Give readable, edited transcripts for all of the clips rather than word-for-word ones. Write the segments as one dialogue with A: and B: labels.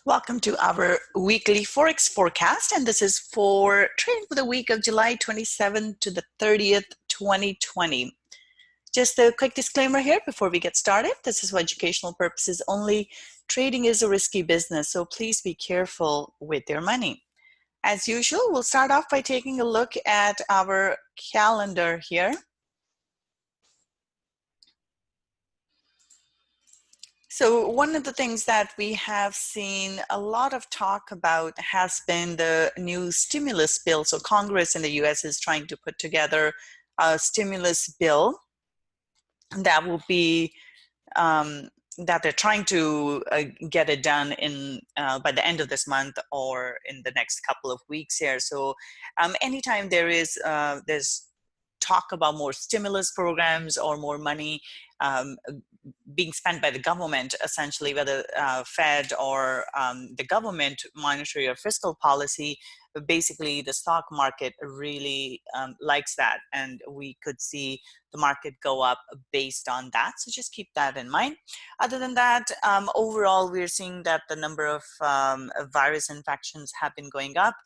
A: Welcome to our weekly Forex forecast, and this is for trading for the week of July 27th to the 30th, 2020. Just a quick disclaimer here before we get started. This is for educational purposes only. Trading is a risky business, so please be careful with your money. As usual, we'll start off by taking a look at our calendar here. So one of the things that we have seen a lot of talk about has been the new stimulus bill. So Congress in the US is trying to put together a stimulus bill that will be that they're trying to get it done in by the end of this month or in the next couple of weeks here. So anytime there's talk about more stimulus programs or more money being spent by the government, essentially, whether Fed or the government monetary or fiscal policy, basically the stock market really likes that, and we could see the market go up based on that. So just keep that in mind. Other than that, overall, we're seeing that the number of virus infections have been going up.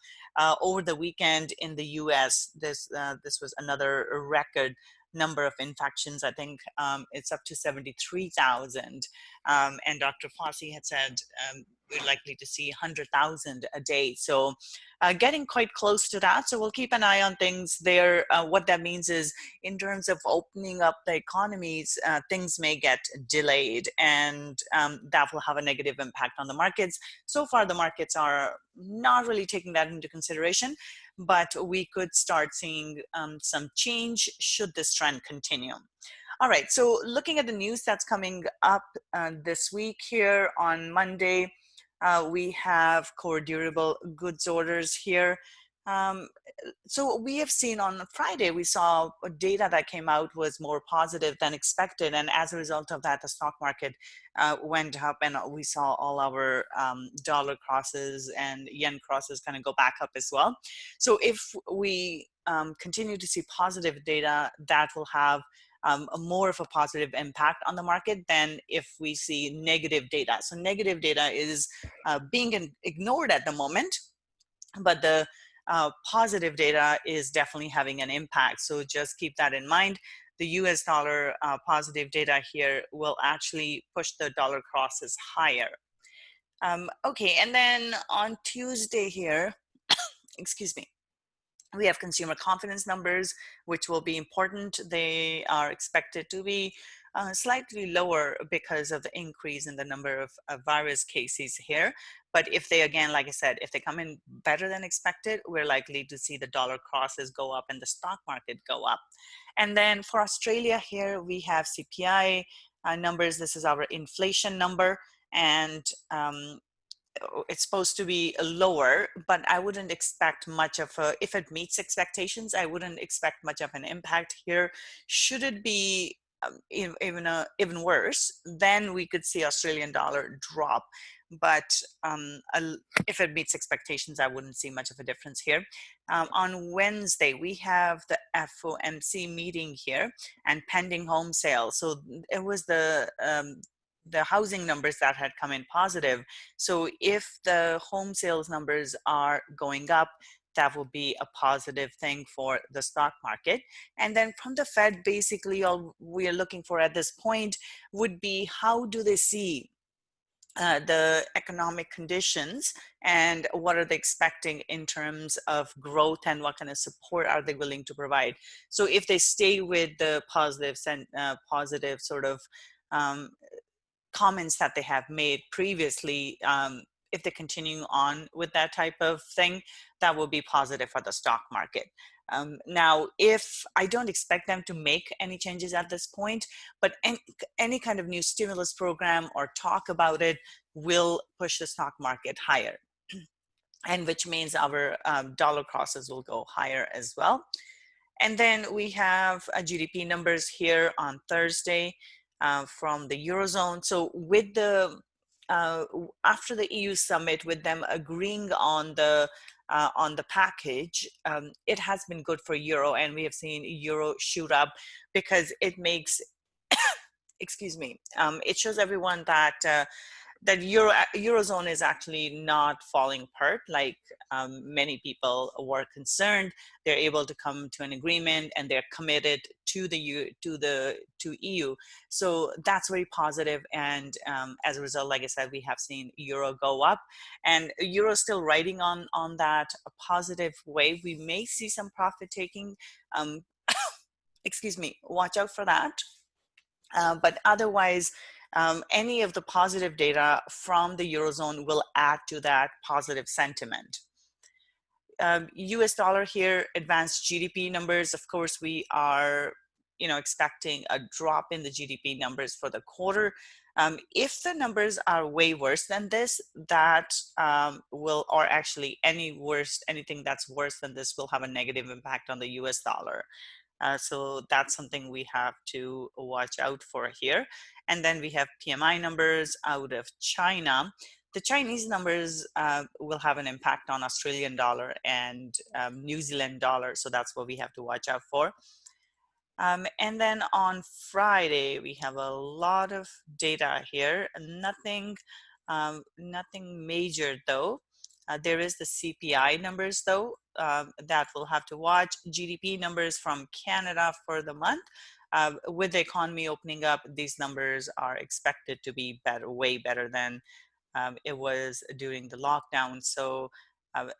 A: Over the weekend in the US, this was another record number of infections. I think it's up to 73,000. And Dr. Fossey had said we're likely to see 100,000 a day. So getting quite close to that. So we'll keep an eye on things there. What that means is in terms of opening up the economies, things may get delayed, and that will have a negative impact on the markets. So far, the markets are not really taking that into consideration, but we could start seeing some change should this trend continue. All right, so looking at the news that's coming up this week here on Monday, we have core durable goods orders here. So we have seen on Friday, we saw data that came out was more positive than expected. And as a result of that, the stock market went up, and we saw all our dollar crosses and yen crosses kind of go back up as well. So if we continue to see positive data, that will have more of a positive impact on the market than if we see negative data. So negative data is being ignored at the moment, but the positive data is definitely having an impact. So just keep that in mind. The US dollar positive data here will actually push the dollar crosses higher. Okay, and then on Tuesday here, excuse me, we have consumer confidence numbers, which will be important. They are expected to be slightly lower because of the increase in the number of virus cases here. But if they, again, like I said, if they come in better than expected, we're likely to see the dollar crosses go up and the stock market go up. And then for Australia here, we have CPI numbers. This is our inflation number. And it's supposed to be lower, but I wouldn't expect much of a, if it meets expectations, I wouldn't expect much of an impact here. Should it be even worse, then we could see Australian dollar drop. But if it meets expectations, I wouldn't see much of a difference here. On Wednesday, we have the FOMC meeting here and pending home sales. So it was the housing numbers that had come in positive. So if the home sales numbers are going up, that will be a positive thing for the stock market. And then from the Fed, basically all we are looking for at this point would be how do they see the economic conditions and what are they expecting in terms of growth and what kind of support are they willing to provide. So if they stay with the positive sort of comments that they have made previously, if they continue on with that type of thing, that will be positive for the stock market. Now, if I don't expect them to make any changes at this point, but any kind of new stimulus program or talk about it will push the stock market higher, and which means our dollar crosses will go higher as well. And then we have GDP numbers here on Thursday from the Eurozone. So with the after the EU summit, with them agreeing on the package, it has been good for euro, and we have seen euro shoot up because it makes excuse me, it shows everyone that that Eurozone is actually not falling apart like many people were concerned. They're able to come to an agreement and they're committed to EU. So that's very positive. And as a result, like I said, we have seen Euro go up, and Euro is still riding on that positive wave. We may see some profit taking. Excuse me, watch out for that. But otherwise, any of the positive data from the Eurozone will add to that positive sentiment. US dollar here, advanced GDP numbers. Of course, we are expecting a drop in the GDP numbers for the quarter. If the numbers are way worse than this, that will, or actually anything that's worse than this will have a negative impact on the US dollar. So that's something we have to watch out for here. And then we have PMI numbers out of China. The Chinese numbers will have an impact on Australian dollar and New Zealand dollar. So that's what we have to watch out for. And then on Friday, we have a lot of data here. Nothing major though. There is the CPI numbers though, that we'll have to watch. GDP numbers from Canada for the month. With the economy opening up, these numbers are expected to be better, way better than it was during the lockdown. So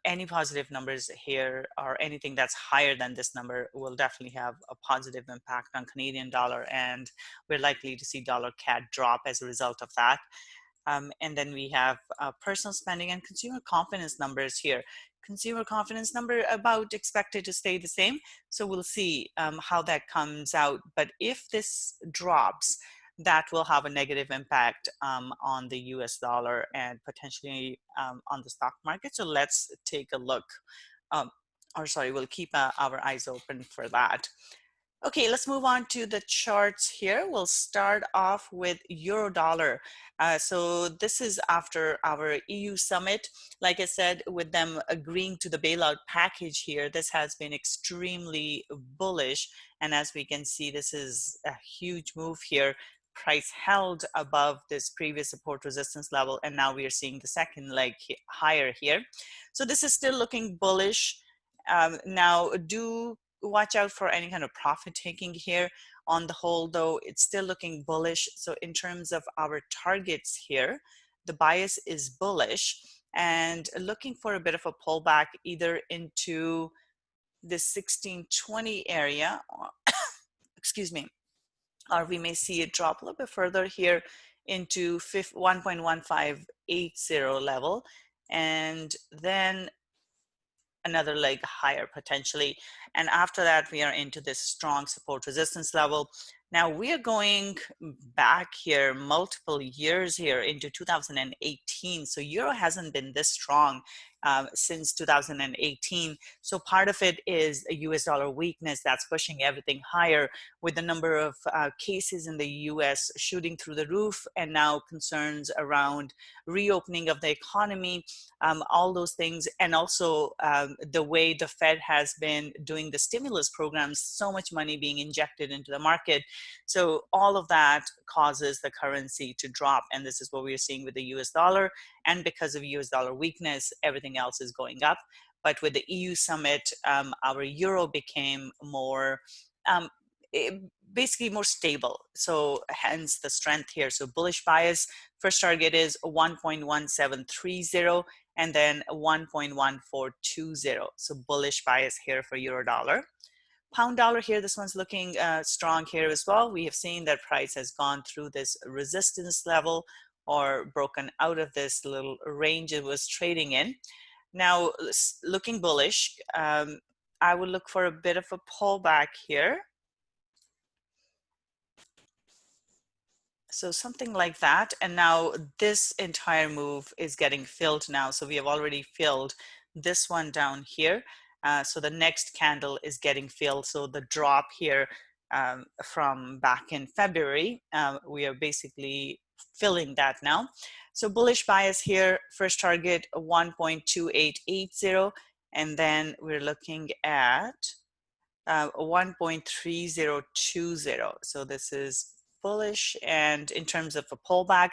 A: any positive numbers here or anything that's higher than this number will definitely have a positive impact on Canadian dollar, and we're likely to see dollar CAD drop as a result of that. And then we have personal spending and consumer confidence numbers here. Consumer confidence number about expected to stay the same. So we'll see how that comes out. But if this drops, that will have a negative impact on the US dollar and potentially on the stock market. So let's take a look. We'll keep our eyes open for that. Okay, let's move on to the charts here. We'll start off with euro dollar. So this is after our EU summit. Like I said, with them agreeing to the bailout package here, this has been extremely bullish. And as we can see, this is a huge move here. Price held above this previous support resistance level, and now we are seeing the second leg higher here. So this is still looking bullish. Now do watch out for any kind of profit taking here. On the whole though, it's still looking bullish. So in terms of our targets here, the bias is bullish and looking for a bit of a pullback either into the 1620 area, or, excuse me, or we may see it drop a little bit further here into 1.1580 level, and then another leg higher potentially. And after that, we are into this strong support resistance level. Now we are going back here multiple years here into 2018. So euro hasn't been this strong since 2018. So part of it is a US dollar weakness that's pushing everything higher, with the number of cases in the US shooting through the roof, and now concerns around reopening of the economy, all those things. And also the way the Fed has been doing the stimulus programs, so much money being injected into the market. So all of that causes the currency to drop. And this is what we're seeing with the US dollar. And because of US dollar weakness, everything else is going up. But with the EU summit, our euro became more, basically more stable. So hence the strength here. So bullish bias, first target is 1.1730 and then 1.1420. So bullish bias here for euro dollar. Pound dollar here, this one's looking strong here as well. We have seen that price has gone through this resistance level or broken out of this little range it was trading in. Now, looking bullish, I would look for a bit of a pullback here. So something like that. And now this entire move is getting filled now. So we have already filled this one down here. So the next candle is getting filled. So the drop here from back in February, we are basically filling that now. So bullish bias here, first target 1.2880, and then we're looking at 1.3020. So this is bullish. And in terms of a pullback,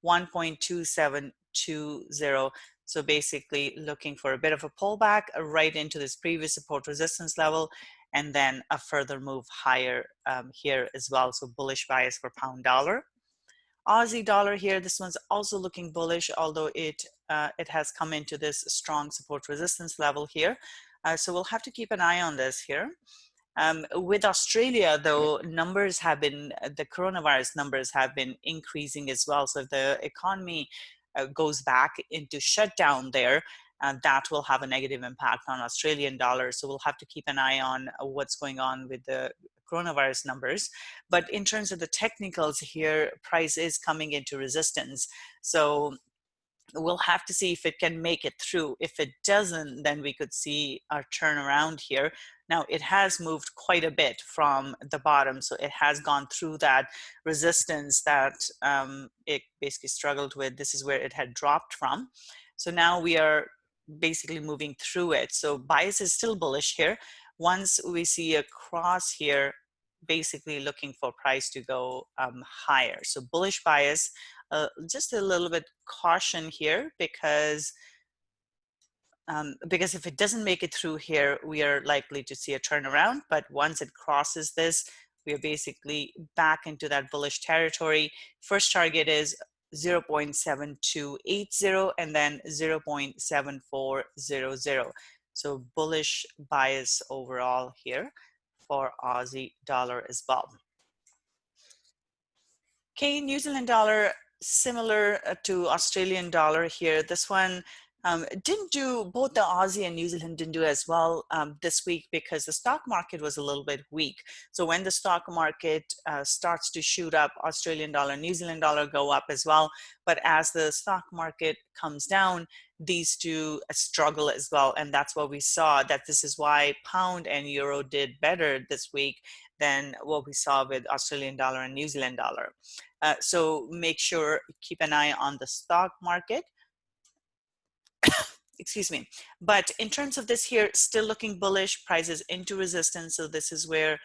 A: 1.2720. So basically looking for a bit of a pullback right into this previous support resistance level, and then a further move higher here as well. So bullish bias for pound dollar. Aussie dollar here, this one's also looking bullish, although it has come into this strong support resistance level here. So we'll have to keep an eye on this here. With Australia, though, the coronavirus numbers have been increasing as well. So if the economy goes back into shutdown there, that will have a negative impact on Australian dollars. So we'll have to keep an eye on what's going on with the coronavirus numbers. But in terms of the technicals here, price is coming into resistance. So we'll have to see if it can make it through. If it doesn't, then we could see a turnaround here. Now, it has moved quite a bit from the bottom, so it has gone through that resistance that it basically struggled with. This is where it had dropped from. So now we are basically moving through it. So bias is still bullish here. Once we see a cross here, basically looking for price to go higher. So bullish bias. Just a little bit caution here because if it doesn't make it through here, we are likely to see a turnaround. But once it crosses this, we are basically back into that bullish territory. First target is 0.7280 and then 0.7400. So bullish bias overall here for Aussie dollar as well. Okay, New Zealand dollar, similar to Australian dollar here. This one didn't do, both the Aussie and New Zealand didn't do as well this week because the stock market was a little bit weak. So when the stock market starts to shoot up, Australian dollar, New Zealand dollar go up as well. But as the stock market comes down, these two struggle as well. And that's what we saw, that this is why pound and euro did better this week than what we saw with Australian dollar and New Zealand dollar. So make sure, keep an eye on the stock market. Excuse me. But in terms of this here, still looking bullish, prices into resistance. So this is where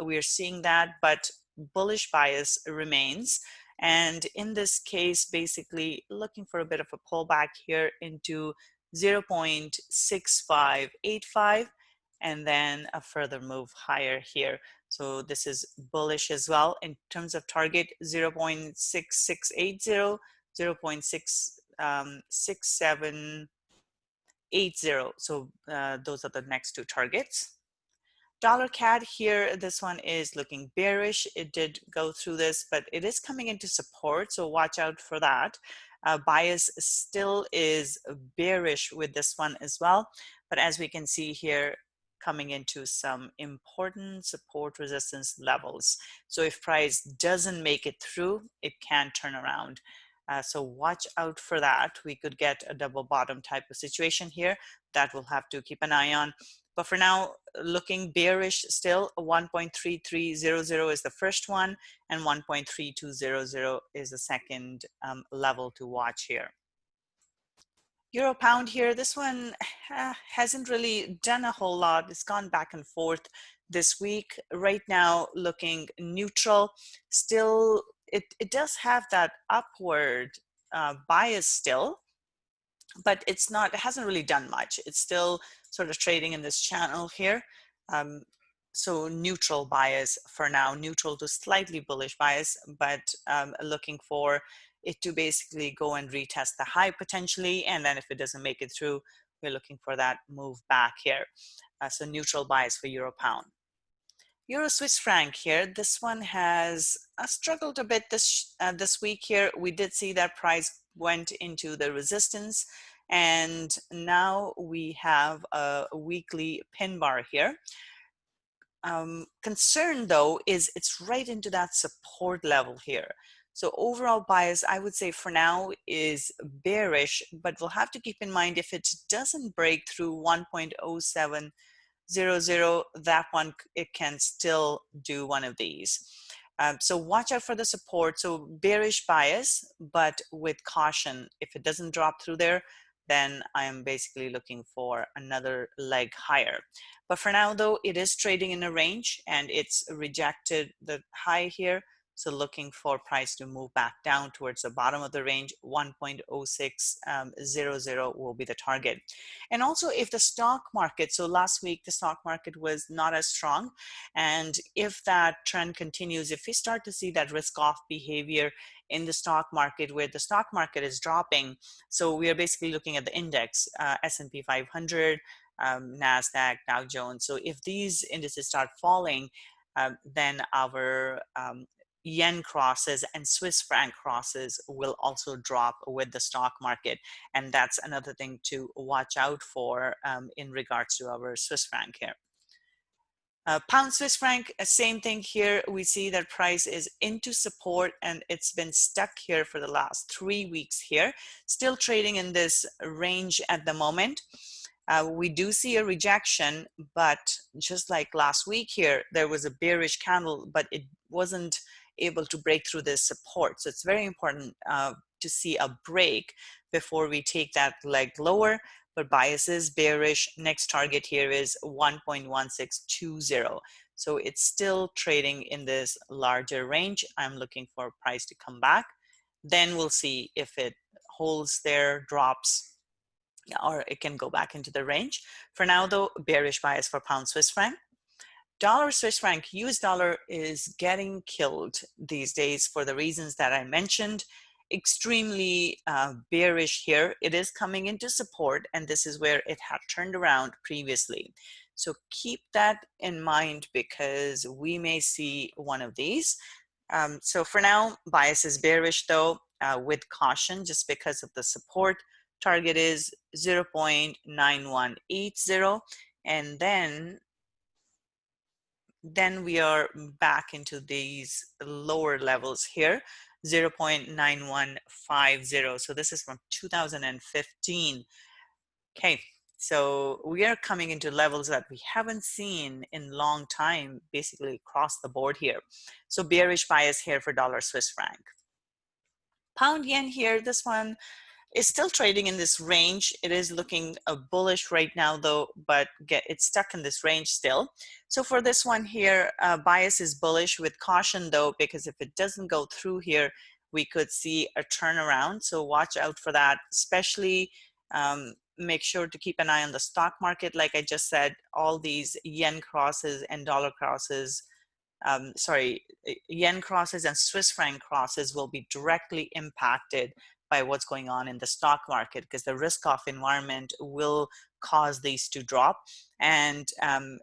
A: we are seeing that, but bullish bias remains. And in this case, basically looking for a bit of a pullback here into 0.6585 and then a further move higher here. So this is bullish as well. In terms of target, 0.6680, 0.6780. So those are the next two targets. Dollar CAD here, this one is looking bearish. It did go through this, but it is coming into support, so watch out for that. Bias still is bearish with this one as well, but as we can see here, coming into some important support resistance levels. So if price doesn't make it through, it can turn around. So watch out for that. We could get a double bottom type of situation here that we'll have to keep an eye on. But for now, looking bearish still. 1.3300 is the first one, and 1.3200 is the second level to watch here. Euro pound here, this one hasn't really done a whole lot. It's gone back and forth this week. Right now, looking neutral. Still, it does have that upward bias still, but it hasn't really done much. It's still sort of trading in this channel here. So neutral bias for now, neutral to slightly bullish bias, but looking for it to basically go and retest the high potentially. And then if it doesn't make it through, we're looking for that move back here. So neutral bias for Euro pound. Euro Swiss franc here, this one has struggled a bit this week here. We did see that price went into the resistance, and now we have a weekly pin bar here. Concern though is it's right into that support level here. So overall bias, I would say for now is bearish, but we'll have to keep in mind if it doesn't break through 1.0700, that one, it can still do one of these. So watch out for the support. So bearish bias, but with caution. If it doesn't drop through there, then I am basically looking for another leg higher. But for now though, it is trading in a range and it's rejected the high here. So looking for price to move back down towards the bottom of the range, 1.0600 will be the target. And also if the stock market, so last week the stock market was not as strong, and if that trend continues, if we start to see that risk off behavior in the stock market where the stock market is dropping, so we are basically looking at the index, S&P 500, Nasdaq, Dow Jones. So if these indices start falling, then our yen crosses and Swiss franc crosses will also drop with the stock market. And that's another thing to watch out for in regards to our Swiss franc here. Pound Swiss franc, same thing here. We see that price is into support and it's been stuck here for the last 3 weeks here, still trading in this range at the moment. We do see a rejection, but just like last week here, there was a bearish candle, but it wasn't able to break through this support. So it's very important to see a break before we take that leg lower. But bias is bearish. Next target here is 1.1620. So it's still trading in this larger range. I'm looking for price to come back. Then we'll see if it holds there, drops, or it can go back into the range. For now though, bearish bias for pound Swiss franc. Dollar Swiss franc, US dollar is getting killed these days for the reasons that I mentioned. Extremely bearish here. It is coming into support, and this is where it had turned around previously. So keep that in mind because we may see one of these. So for now, bias is bearish though, with caution, just because of the support. Target is 0.9180, and then we are back into these lower levels here, 0.9150. So this is from 2015. Okay, so we are coming into levels that we haven't seen in a long time, basically across the board here. So bearish bias here for dollar Swiss franc. Pound yen here, this one is still trading in this range. It is looking bullish right now though, but it's stuck in this range still. So for this one here, bias is bullish with caution though, because if it doesn't go through here, we could see a turnaround. So watch out for that, especially make sure to keep an eye on the stock market. Like I just said, all these yen crosses and dollar crosses, yen crosses and Swiss franc crosses will be directly impacted by what's going on in the stock market, because the risk-off environment will cause these to drop. And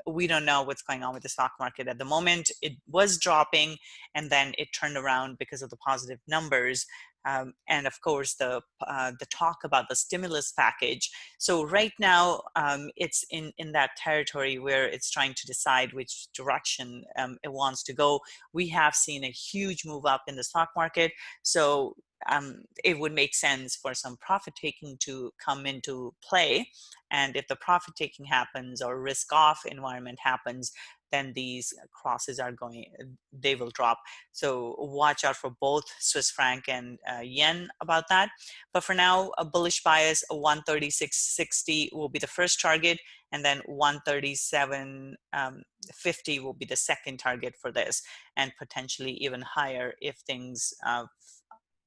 A: we don't know what's going on with the stock market at the moment. It was dropping and then it turned around because of the positive numbers. And of course, the talk about the stimulus package. So right now, it's in that territory where it's trying to decide which direction it wants to go. We have seen a huge move up in the stock market. So it would make sense for some profit taking to come into play. And if the profit taking happens or risk off environment happens, then these crosses they will drop. So watch out for both Swiss franc and yen about that. But for now, a bullish bias, 136.60 will be the first target, and then 137.50 will be the second target for this, and potentially even higher if things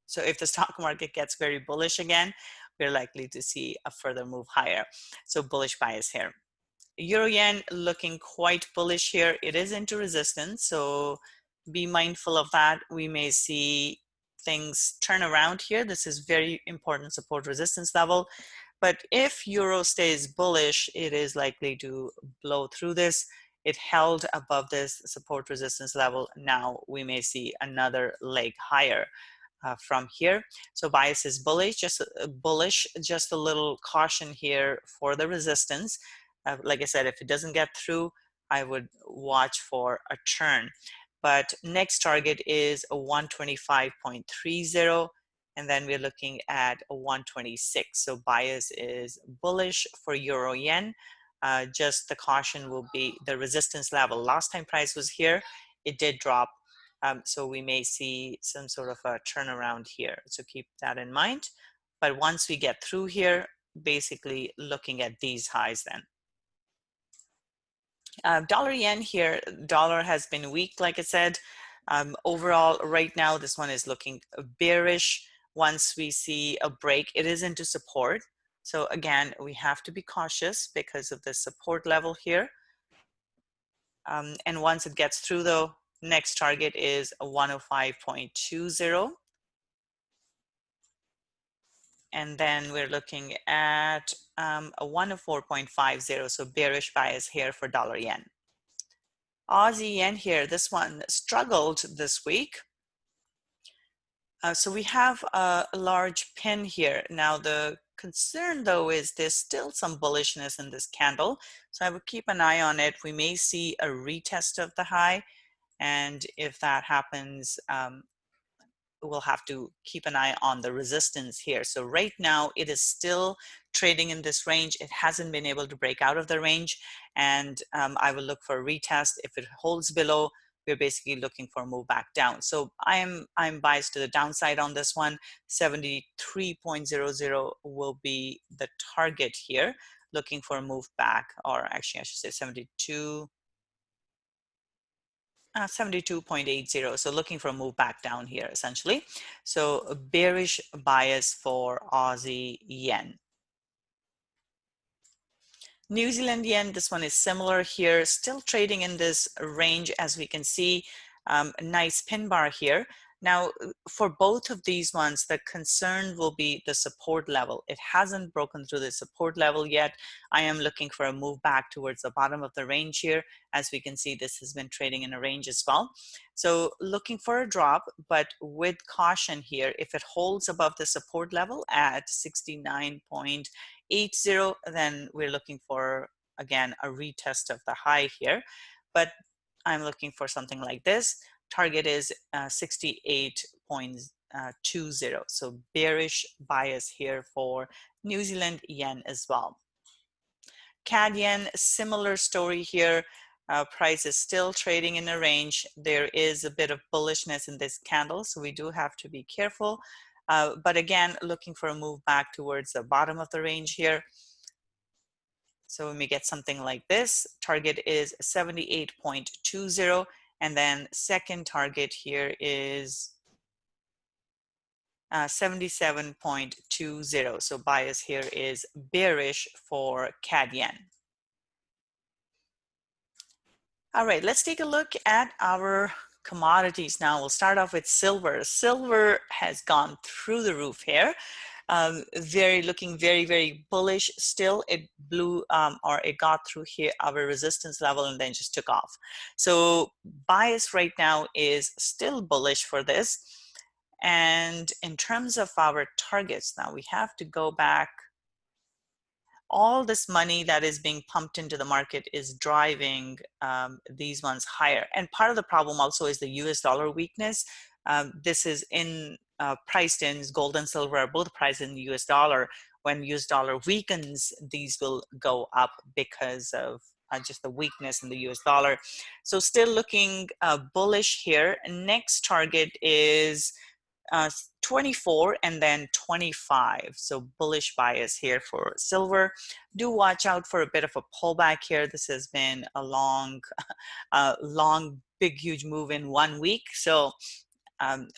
A: so if the stock market gets very bullish again, we're likely to see a further move higher. So bullish bias here. Euro yen looking quite bullish here. It is into resistance, so be mindful of that. We may see things turn around here. This is very important support resistance level. But if euro stays bullish, it is likely to blow through this. It held above this support resistance level. Now we may see another leg higher from here. So bias is bullish, just a little caution here for the resistance. Like I said, if it doesn't get through, I would watch for a turn. But next target is a 125.30, and then we're looking at a 126. So bias is bullish for euro yen. Just the caution will be the resistance level. Last time price was here, it did drop. So we may see some sort of a turnaround here. So keep that in mind. But once we get through here, basically looking at these highs then. Dollar yen here, dollar has been weak, like I said. Overall, right now, this one is looking bearish. Once we see a break, it is into support. So again, we have to be cautious because of the support level here. And once it gets through, the next target is 105.20. And then we're looking at a 104.50, so bearish bias here for dollar yen. Aussie yen here, this one struggled this week. So we have a large pin here. Now the concern though is there's still some bullishness in this candle. So I would keep an eye on it. We may see a retest of the high. And if that happens, we'll have to keep an eye on the resistance here. So right now it is still trading in this range. It hasn't been able to break out of the range, and I will look for a retest. If it holds below, we're basically looking for a move back down. So I'm biased to the downside on this one. 73.00 will be the target here, looking for a move back, or actually I should say 72.80, so looking for a move back down here essentially. So a bearish bias for Aussie yen. New Zealand yen, this one is similar here, still trading in this range as we can see. A nice pin bar here. Now, for both of these ones, the concern will be the support level. It hasn't broken through the support level yet. I am looking for a move back towards the bottom of the range here. As we can see, this has been trading in a range as well. So looking for a drop, but with caution here. If it holds above the support level at 69.80, then we're looking for, again, a retest of the high here. But I'm looking for something like this. Target is 68.20. So bearish bias here for New Zealand yen as well. CAD yen, similar story here. Price is still trading in a range. There is a bit of bullishness in this candle, so we do have to be careful. But again, looking for a move back towards the bottom of the range here. So when we get something like this, target is 78.20. And then second target here is 77.20. So bias here is bearish for CAD yen. All right, let's take a look at our commodities now. We'll start off with silver. Silver has gone through the roof here. Looking very, very bullish still. It blew or it got through here our resistance level and then just took off. So bias right now is still bullish for this. And in terms of our targets, now we have to go back. All this money that is being pumped into the market is driving these ones higher. And part of the problem also is the US dollar weakness. This is priced in, gold and silver are both priced in US dollar. When US dollar weakens, these will go up because of just the weakness in the US dollar. So still looking bullish here. Next target is 24 and then 25. So bullish bias here for silver. Do watch out for a bit of a pullback here. This has been a long, big, huge move in 1 week. So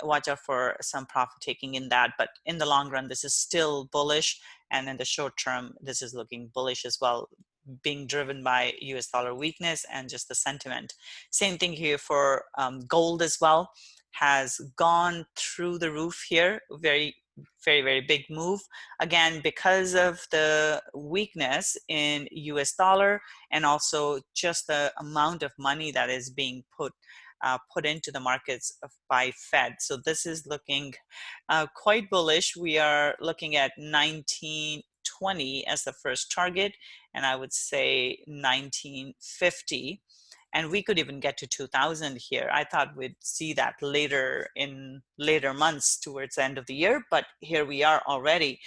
A: watch out for some profit taking in that. But in the long run, this is still bullish. And in the short term, this is looking bullish as well, being driven by US dollar weakness and just the sentiment. Same thing here for gold as well. Has gone through the roof here. Very, very big move. Again, because of the weakness in US dollar and also just the amount of money that is being put into the markets by Fed. So this is looking quite bullish. We are looking at 1920 as the first target, and I would say 1950. And we could even get to 2000 here. I thought we'd see that later in later months towards the end of the year, but here we are already.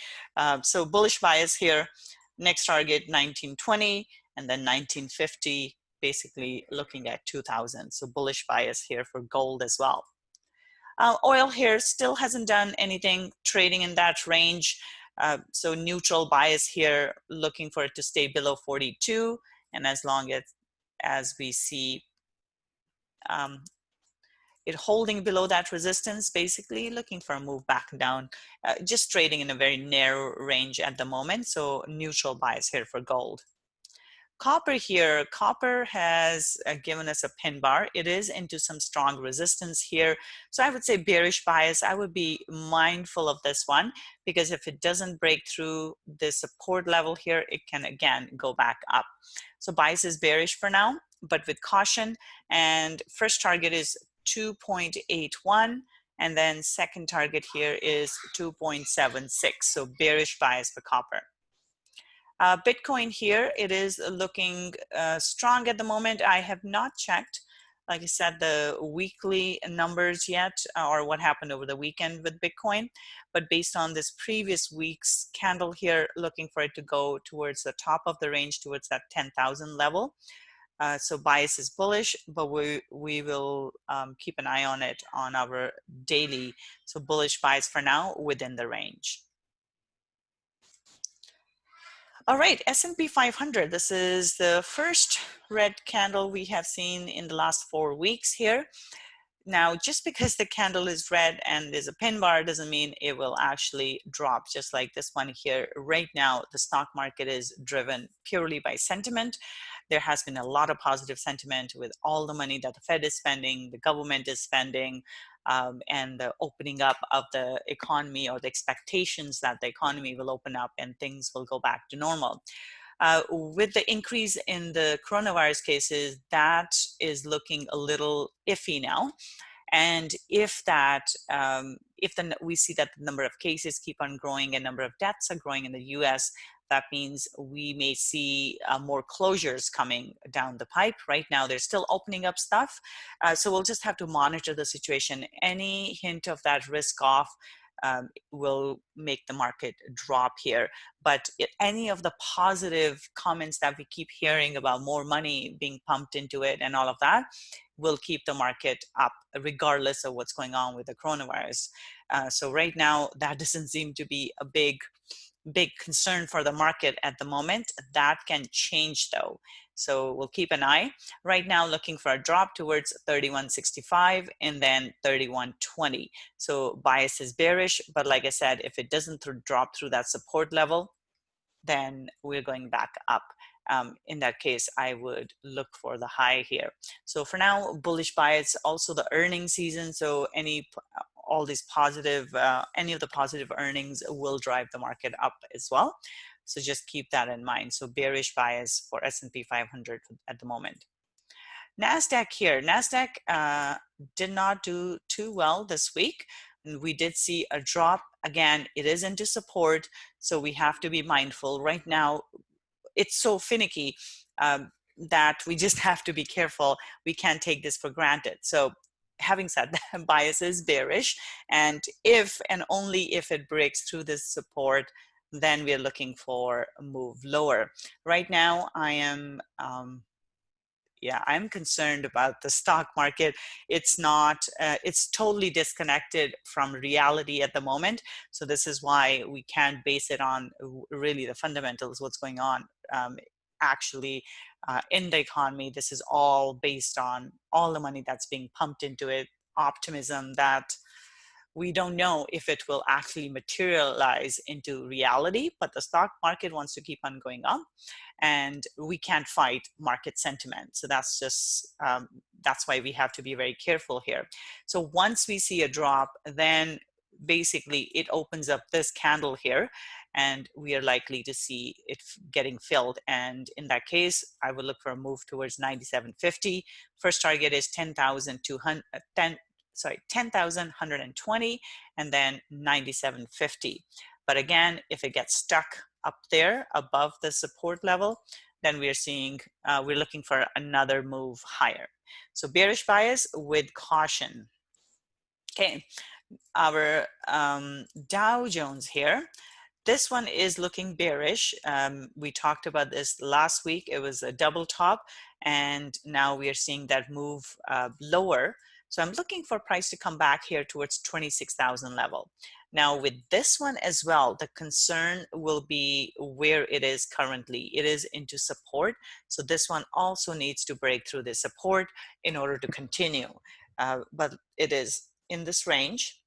A: So bullish bias here. Next target 1920 and then 1950, basically looking at 2000. So bullish bias here for gold as well. Oil here still hasn't done anything, trading in that range. So neutral bias here, looking for it to stay below 42. And as long as we see it holding below that resistance, basically looking for a move back down, just trading in a very narrow range at the moment. So neutral bias here for gold. Copper here, copper has given us a pin bar. It is into some strong resistance here. So I would say bearish bias. I would be mindful of this one, because if it doesn't break through the support level here, it can again go back up. So bias is bearish for now, but with caution. And first target is 2.81. And then second target here is 2.76. So bearish bias for copper. Bitcoin here, it is looking strong at the moment. I have not checked, like I said, the weekly numbers yet, or what happened over the weekend with Bitcoin. But based on this previous week's candle here, looking for it to go towards the top of the range, towards that 10,000 level. So bias is bullish, but we will keep an eye on it on our daily. So bullish bias for now within the range. All right, S&P 500. This is the first red candle we have seen in the last 4 weeks here. Now, just because the candle is red and there's a pin bar doesn't mean it will actually drop, just like this one here. Right now, the stock market is driven purely by sentiment. There has been a lot of positive sentiment with all the money that the Fed is spending, the government is spending, and the opening up of the economy, or the expectations that the economy will open up and things will go back to normal. With the increase in the coronavirus cases, that is looking a little iffy now. And if that, we see that the number of cases keep on growing and number of deaths are growing in the US, that means we may see more closures coming down the pipe. Right now, they're still opening up stuff. So we'll just have to monitor the situation. Any hint of that risk off will make the market drop here. But any of the positive comments that we keep hearing about more money being pumped into it and all of that will keep the market up regardless of what's going on with the coronavirus. So right now, that doesn't seem to be a big concern for the market at the moment. That can change though. So we'll keep an eye. Right now, looking for a drop towards 31.65 and then 31.20. So bias is bearish, but like I said, if it doesn't drop through that support level, then we're going back up. In that case, I would look for the high here. So for now, bullish bias, also the earnings season. So all these positive, any of the positive earnings will drive the market up as well. So just keep that in mind. So bearish bias for S&P 500 at the moment. Nasdaq here. Nasdaq did not do too well this week. And we did see a drop. Again, it is into support, so we have to be mindful. Right now, it's so finicky that we just have to be careful. We can't take this for granted. So having said that, bias is bearish. And if and only if it breaks through this support, then we're looking for a move lower. Right now, I am I'm concerned about the stock market. It's not, it's totally disconnected from reality at the moment. So this is why we can't base it on really the fundamentals, what's going on actually in the economy. This is all based on all the money that's being pumped into it, optimism that we don't know if it will actually materialize into reality, but the stock market wants to keep on going up and we can't fight market sentiment. So that's just, that's why we have to be very careful here. So once we see a drop, then basically it opens up this candle here and we are likely to see it getting filled. And in that case, I would look for a move towards 97.50. First target is 10,120 and then 97.50. But again, if it gets stuck up there above the support level, then we're looking for another move higher. So bearish bias with caution. Okay, our Dow Jones here. This one is looking bearish. We talked about this last week. It was a double top, and now we are seeing that move lower. So I'm looking for price to come back here towards 26,000 level. Now with this one as well, the concern will be where it is currently. It is into support. So this one also needs to break through the support in order to continue. but it is in this range.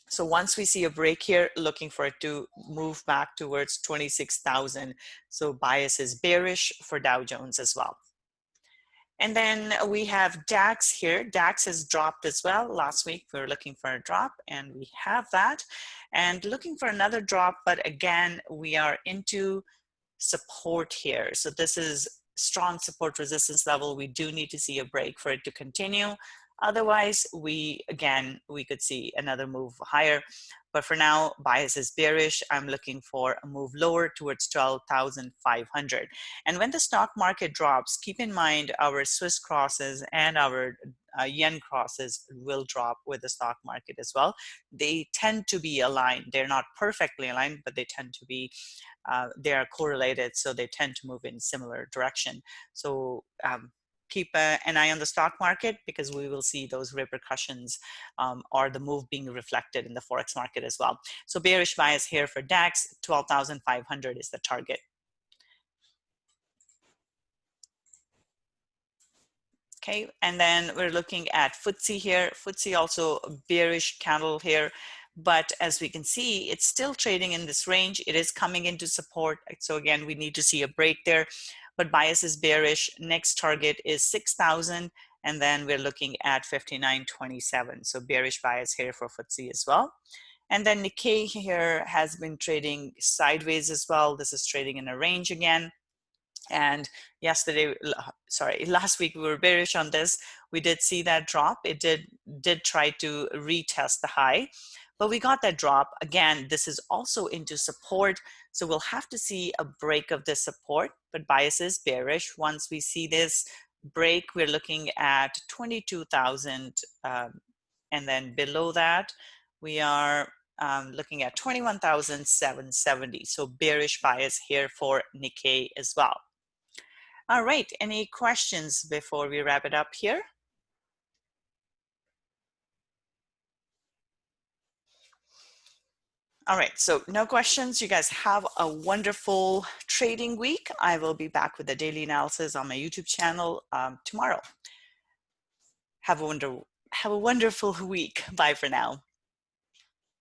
A: So once we see a break here, looking for it to move back towards 26,000. So bias is bearish for Dow Jones as well. And then we have DAX here. DAX has dropped as well. Last week we were looking for a drop, and we have that. And looking for another drop, but again, we are into support here. So this is strong support resistance level. We do need to see a break for it to continue. Otherwise, we could see another move higher. But for now, bias is bearish. I'm looking for a move lower towards 12,500. And when the stock market drops, keep in mind our Swiss crosses and our yen crosses will drop with the stock market as well. They tend to be aligned. They're not perfectly aligned, but they tend to be they are correlated, so they tend to move in similar direction. So keep an eye on the stock market, because we will see those repercussions or the move being reflected in the Forex market as well. So bearish bias here for DAX, 12,500 is the target. Okay, and then we're looking at FTSE here. FTSE also a bearish candle here, but as we can see, it's still trading in this range. It is coming into support. So again, we need to see a break there, but bias is bearish. Next target is 6,000, and then we're looking at 59.27. So bearish bias here for FTSE as well. And then Nikkei here has been trading sideways as well. This is trading in a range again. And last week we were bearish on this. We did see that drop. It did try to retest the high, but we got that drop. Again, this is also into support. So we'll have to see a break of this support, but bias is bearish. Once we see this break, we're looking at 22,000. And then below that, we are looking at 21,770. So bearish bias here for Nikkei as well. All right, any questions before we wrap it up here? All right, so no questions. You guys have a wonderful trading week. I will be back with the daily analysis on my YouTube channel tomorrow. Have a wonderful week. Bye for now.